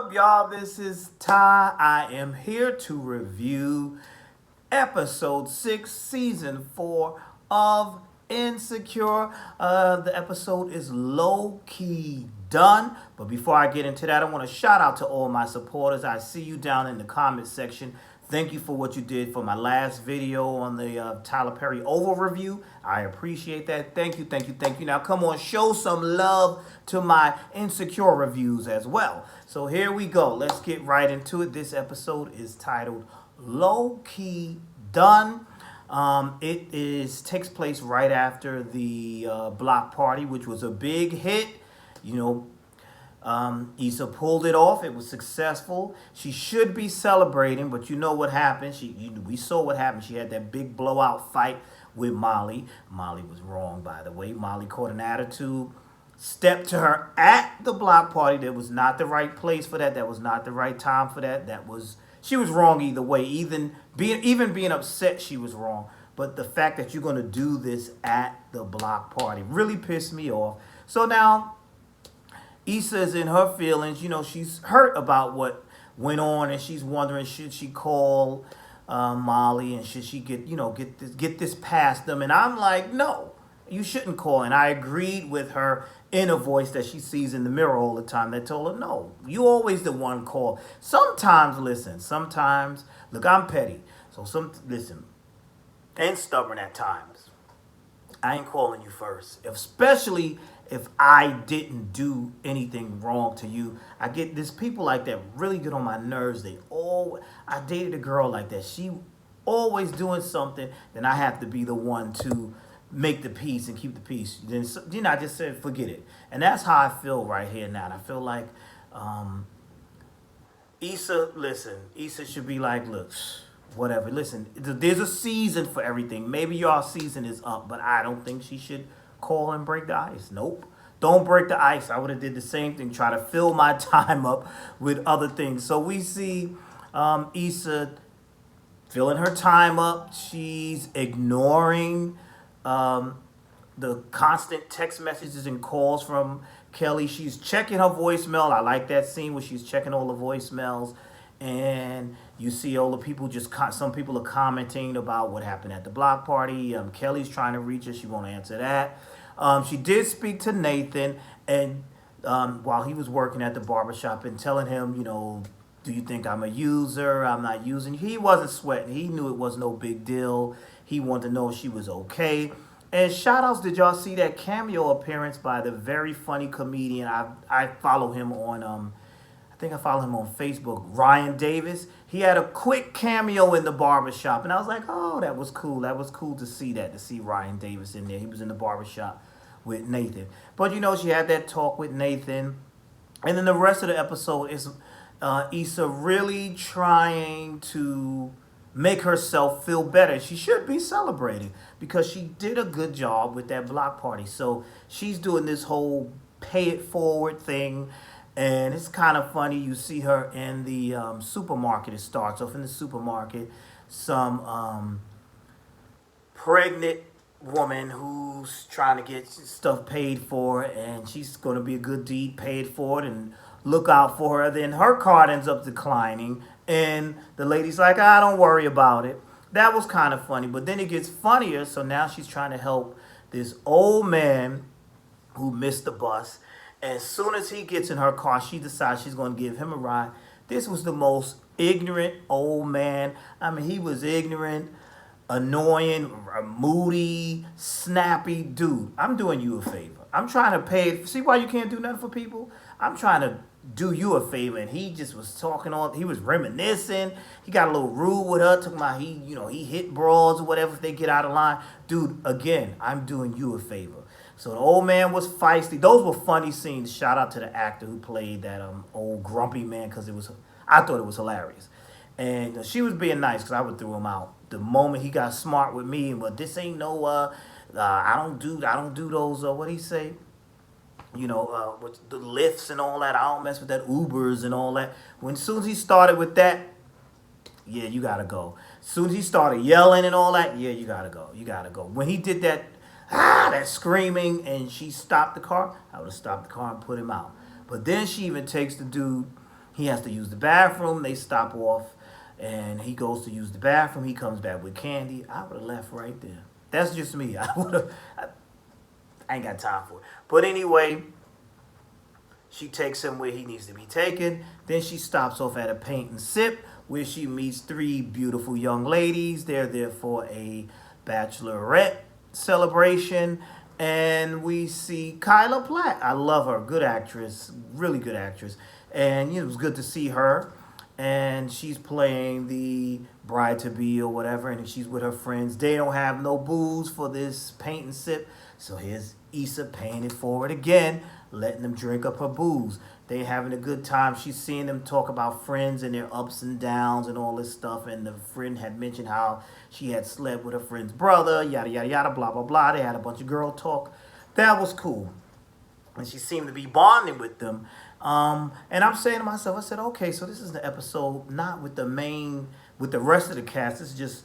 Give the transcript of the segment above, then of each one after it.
up, y'all? This is Ty. I am here to review episode 6, season 4 of Insecure. The episode is low-key done. But before I get into that, I want to shout out to all my supporters. I see you down in the comment section. Thank you for what you did for my last video on the Tyler Perry Oval review. I appreciate that. Thank you, thank you, thank you. Now, come on, show some love to my Insecure reviews as well. So here we go. Let's get right into it. This episode is titled Low Key Done. It takes place right after the block party, which was a big hit. You know, Issa pulled it off. It was successful. She should be celebrating, but you know what happened. We saw what happened. She had that big blowout fight with Molly. Molly was wrong, by the way. Molly caught an attitude, stepped to her at the block party. That was not the right place for that. That was not the right time for that. She was wrong either way. Even being upset, she was wrong. But the fact that you're going to do this at the block party really pissed me off. So now Issa's in her feelings. You know, she's hurt about what went on, and she's wondering, should she call Molly, and should she get this past them? And I'm like, no, you shouldn't call. And I agreed with her inner voice that she sees in the mirror all the time that told her, no, you always the one call. Sometimes, look, I'm petty. So listen, and stubborn at times. I ain't calling you first, especially if I didn't do anything wrong to you. There's people like that really get on my nerves. I dated a girl like that. She always doing something, then I have to be the one to make the peace and keep the peace. Then, I just said, forget it. And that's how I feel right here now. And I feel like Issa should be like, look, whatever. Listen, there's a season for everything. Maybe your season is up, but I don't think she should call and break the ice. Nope. Don't break the ice. I would have did the same thing, try to fill my time up with other things. So we see Issa filling her time up. She's ignoring the constant text messages and calls from Kelly. She's checking her voicemail. I like that scene where she's checking all the voicemails. And you see all the people some people are commenting about what happened at the block party. Kelly's trying to reach her. She won't answer that. She did speak to Nathan, and while he was working at the barbershop, and telling him, do you think I'm a user? I'm not using. He wasn't sweating. He knew it was no big deal. He wanted to know if she was okay. And shout outs, did y'all see that cameo appearance by the very funny comedian? I follow him on I think I follow him on Facebook, Ryan Davis. He had a quick cameo in the barbershop, and I was like, oh, that was cool. That was cool to see Ryan Davis in there. He was in the barbershop with Nathan. But, she had that talk with Nathan. And then the rest of the episode is Issa really trying to make herself feel better. She should be celebrating because she did a good job with that block party. So she's doing this whole pay it forward thing. And it's kind of funny. You see her in the supermarket. It starts off in the supermarket. Some pregnant woman who's trying to get stuff paid for, and she's going to be a good deed, paid for it, and look out for her. Then her card ends up declining, and the lady's like, don't worry about it. That was kind of funny. But then it gets funnier. So now she's trying to help this old man who missed the bus. As soon as he gets in her car, she decides she's going to give him a ride. This was the most ignorant old man. I mean, he was ignorant, annoying, moody, snappy dude. I'm doing you a favor. I'm trying to pay. See why you can't do nothing for people? I'm trying to do you a favor. And he just was talking on. He was reminiscing. He got a little rude with her, talking about he hit broads or whatever if they get out of line. Dude, again, I'm doing you a favor. So the old man was feisty. Those were funny scenes. Shout out to the actor who played that old grumpy man, because I thought it was hilarious. And she was being nice because I would throw him out the moment he got smart with me. But this ain't no I don't do those what do he say? With the lifts and all that. I don't mess with that Ubers and all that. As soon as he started with that, yeah, you gotta go. As soon as he started yelling and all that, yeah, you gotta go. You gotta go. When he did that screaming, and she stopped the car, I would have stopped the car and put him out. But then she even takes the dude He has to use the bathroom. They stop off, and he goes to use the bathroom. He comes back with candy. I would have left right there. That's just me. I would have. I ain't got time for it. But anyway, she takes him where he needs to be taken. Then she stops off at a paint and sip where she meets three beautiful young ladies. They're there for a bachelorette celebration. And we see Kyla Platt. I love her. Good actress. Really good actress. And it was good to see her. And she's playing the bride to be or whatever. And she's with her friends. They don't have no booze for this paint and sip. So here's Issa paying it forward again, letting them drink up her booze. They having a good time. She's seeing them talk about friends and their ups and downs and all this stuff. And the friend had mentioned how she had slept with her friend's brother, yada, yada, yada, blah, blah, blah. They had a bunch of girl talk. That was cool. And she seemed to be bonding with them. And I'm saying to myself, I said, okay, so this is the episode not with with the rest of the cast. It's just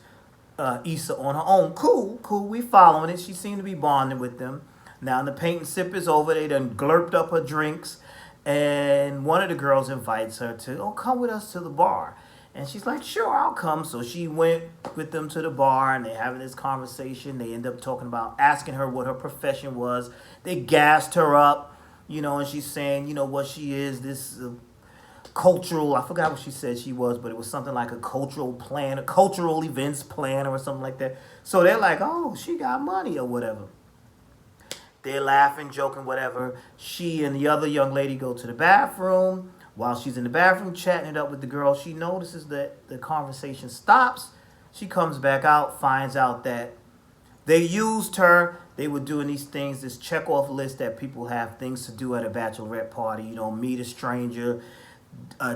Issa on her own. Cool, we following it. She seemed to be bonding with them. Now the paint and sip is over. They done glurped up her drinks. And one of the girls invites her to, come with us to the bar. And she's like, sure, I'll come. So she went with them to the bar, and they're having this conversation. They end up talking about asking her what her profession was. They gassed her up, and she's saying, what she is, this cultural, I forgot what she said she was, but it was something like a cultural plan, a cultural events planner or something like that. So they're like, oh, she got money or whatever. They're laughing, joking, whatever. She and the other young lady go to the bathroom. While she's in the bathroom chatting it up with the girl, she notices that the conversation stops. She comes back out, finds out that they used her. They were doing these things, this check-off list that people have things to do at a bachelorette party. Meet a stranger,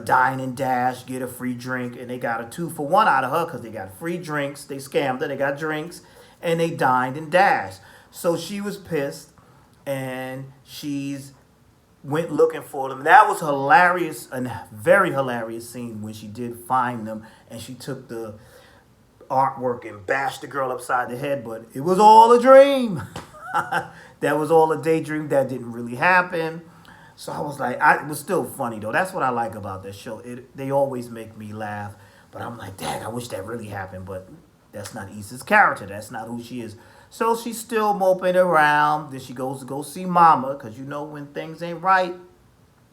dine and dash, get a free drink. And they got a 2-for-1 out of her because they got free drinks. They scammed her. They got drinks. And they dined and dashed. So she was pissed. And she's went looking for them. That was hilarious, a very hilarious scene when she did find them and she took the artwork and bashed the girl upside the head, but it was all a dream. That was all a daydream. That didn't really happen. So I was like, it was still funny though. That's what I like about this show. They always make me laugh, but I'm like, dang, I wish that really happened, but that's not Issa's character. That's not who she is. So she's still moping around. Then she goes to go see Mama, because when things ain't right,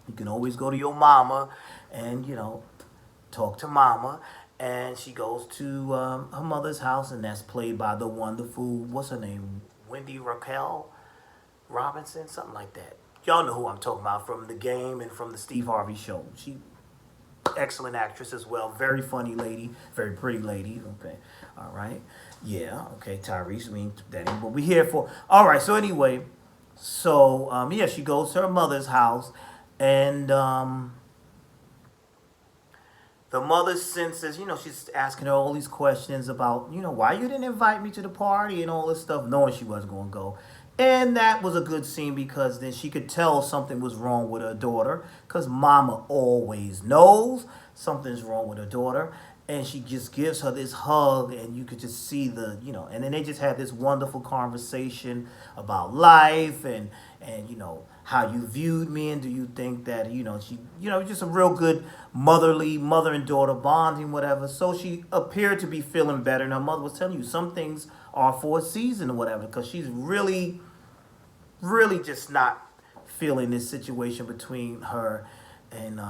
you can always go to your mama and, talk to Mama. And she goes to her mother's house, and that's played by the wonderful, what's her name? Wendy Raquel Robinson, something like that. Y'all know who I'm talking about from The Game and from the Steve Harvey Show. She excellent actress as well. Very funny lady. Very pretty lady. Okay. All right. Yeah. Okay. Tyrese. We ain't that ain't what we here for. All right. So anyway, she goes to her mother's house, and the mother senses, she's asking her all these questions about, why you didn't invite me to the party and all this stuff, knowing she wasn't going to go. And that was a good scene because then she could tell something was wrong with her daughter, because Mama always knows something's wrong with her daughter. And she just gives her this hug, and you could just see and then they just had this wonderful conversation about life and how you viewed me, and do you think that, she, just a real good mother and daughter bonding, whatever. So she appeared to be feeling better, and her mother was telling you some things are for a season or whatever, because she's really, really just not feeling this situation between her and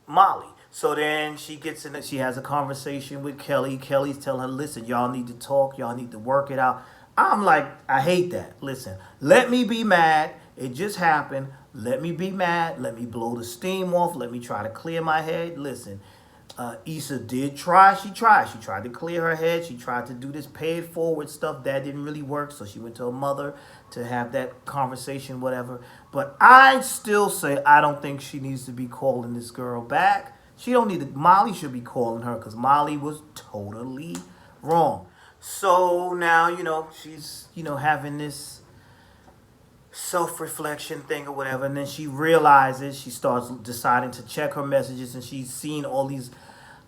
Molly. So then she has a conversation with Kelly. Kelly's telling her, listen, y'all need to talk. Y'all need to work it out. I'm like, I hate that. Listen, let me be mad. It just happened. Let me be mad. Let me blow the steam off. Let me try to clear my head. Listen, Issa did try. She tried. She tried to clear her head. She tried to do this pay it forward stuff. That didn't really work. So she went to her mother to have that conversation, whatever. But I still say I don't think she needs to be calling this girl back. She don't need to. Molly should be calling her, because Molly was totally wrong. So now, she's, having this self-reflection thing or whatever. And then she realizes, she starts deciding to check her messages, and she's seen all these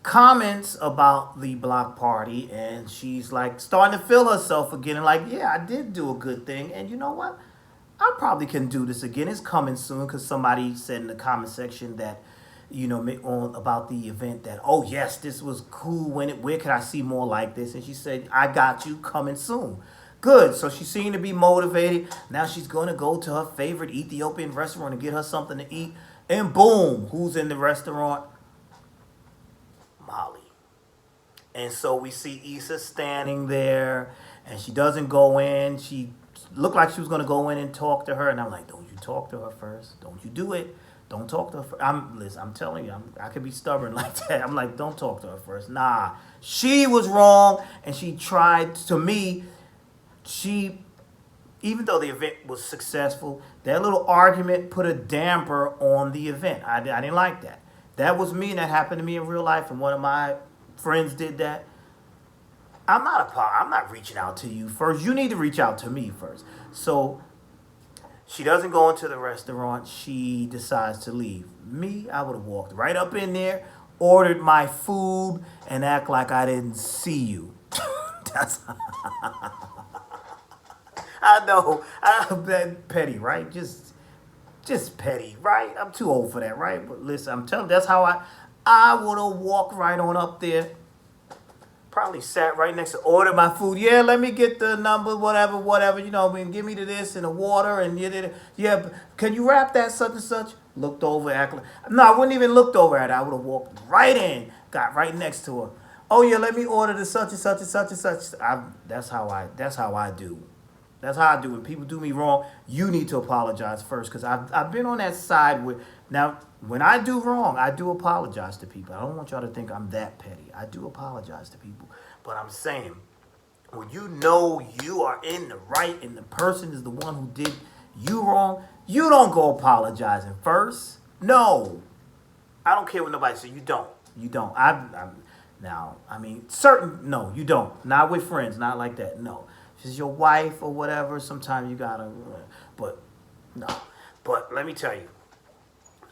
comments about the block party, and she's like starting to feel herself again, and like, yeah, I did do a good thing. And you know what? I probably can do this again. It's coming soon because somebody said in the comment section that, on about the event that, oh yes, this was cool. Where could I see more like this? And she said, I got you, coming soon. Good. So she seemed to be motivated. Now she's going to go to her favorite Ethiopian restaurant and get her something to eat. And boom, who's in the restaurant? Molly. And so we see Issa standing there, and she doesn't go in. She looked like she was going to go in and talk to her, and I'm like, don't you talk to her first. Don't you do it. Don't talk to her first. I'm telling you, I could be stubborn like that. I'm like, don't talk to her first. Nah, she was wrong, and she tried, to me, even though the event was successful, that little argument put a damper on the event. I didn't like that. That was me, and that happened to me in real life, and one of my friends did that. I'm not reaching out to you first. You need to reach out to me first. So she doesn't go into the restaurant. She decides to leave. Me, I would have walked right up in there, ordered my food, and act like I didn't see you. That's I know. I'm petty, right? Just petty, right? I'm too old for that, right? But listen, I'm telling you, that's how I would have walked right on up there. Probably sat right next to, ordered my food. Yeah, let me get the number, whatever. Give me this and the water, and yeah. Can you wrap that such and such? Looked over, no, I wouldn't even looked over at her. I would have walked right in, got right next to her. Oh yeah, let me order the such and such and such and such. That's how I do. That's how I do. When people do me wrong, you need to apologize first, because I've been on that side where, now, when I do wrong, I do apologize to people. I don't want y'all to think I'm that petty. I do apologize to people. But I'm saying, when you know you are in the right and the person is the one who did you wrong, you don't go apologizing first. No. I don't care what nobody says. You don't. You don't. No, you don't. Not with friends. Not like that. No. If it's your wife or whatever, sometimes you gotta, but no. But let me tell you,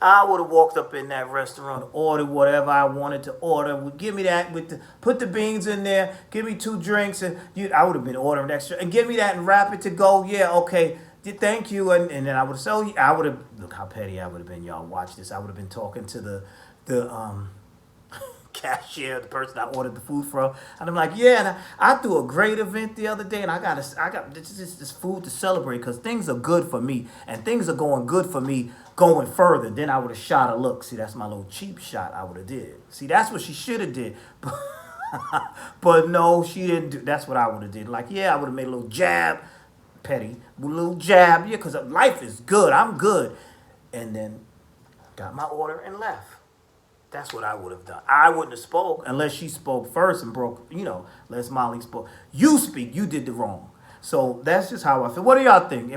I would have walked up in that restaurant, ordered whatever I wanted to order. Give me that put the beans in there. Give me 2 drinks, and I would have been ordering extra, and give me that and wrap it to go. Yeah, okay, thank you. And then I would have. So I would have. Look how petty I would have been. Y'all watch this. I would have been talking to the cashier, the person I ordered the food from, and I'm like, yeah, and I threw a great event the other day, and I got this food to celebrate, because things are good for me, and things are going good for me going further. Then I would have shot a look. See, that's my little cheap shot I would have did. See, that's what she should have did. But no, she didn't do. That's what I would have did. Like, yeah, I would have made a little jab, petty, a little jab, yeah, because life is good. I'm good. And then got my order and left. That's what I would have done. I wouldn't have spoke unless she spoke first and broke, unless Molly spoke. You speak, you did the wrong. So that's just how I feel. What do y'all think?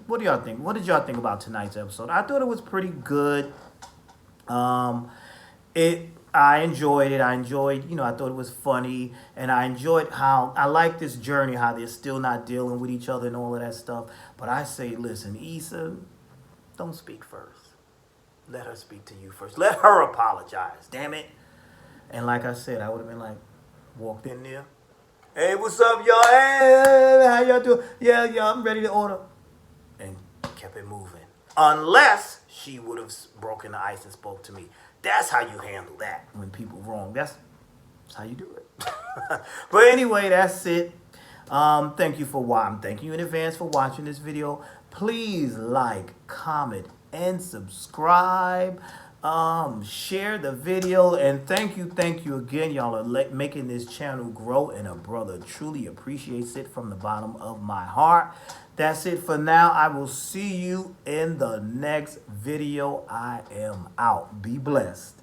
What do y'all think? What did y'all think about tonight's episode? I thought it was pretty good. I enjoyed it. I thought it was funny, and I enjoyed how, I like this journey, how they're still not dealing with each other and all of that stuff. But I say, listen, Issa, don't speak first. Let her speak to you first. Let her apologize. Damn it. And like I said, I would have been like, walked in there. Hey, what's up, y'all? Hey, how y'all doing? Yeah, I'm ready to order. And kept it moving. Unless she would have broken the ice and spoke to me. That's how you handle that when people wrong. That's how you do it. But anyway, that's it. Thank you for watching. Thank you in advance for watching this video. Please like, comment, and subscribe. Share the video, and thank you again. Y'all are making this channel grow, and a brother truly appreciates it from the bottom of my heart. That's it for now. I will see you in the next video. I am out. Be blessed.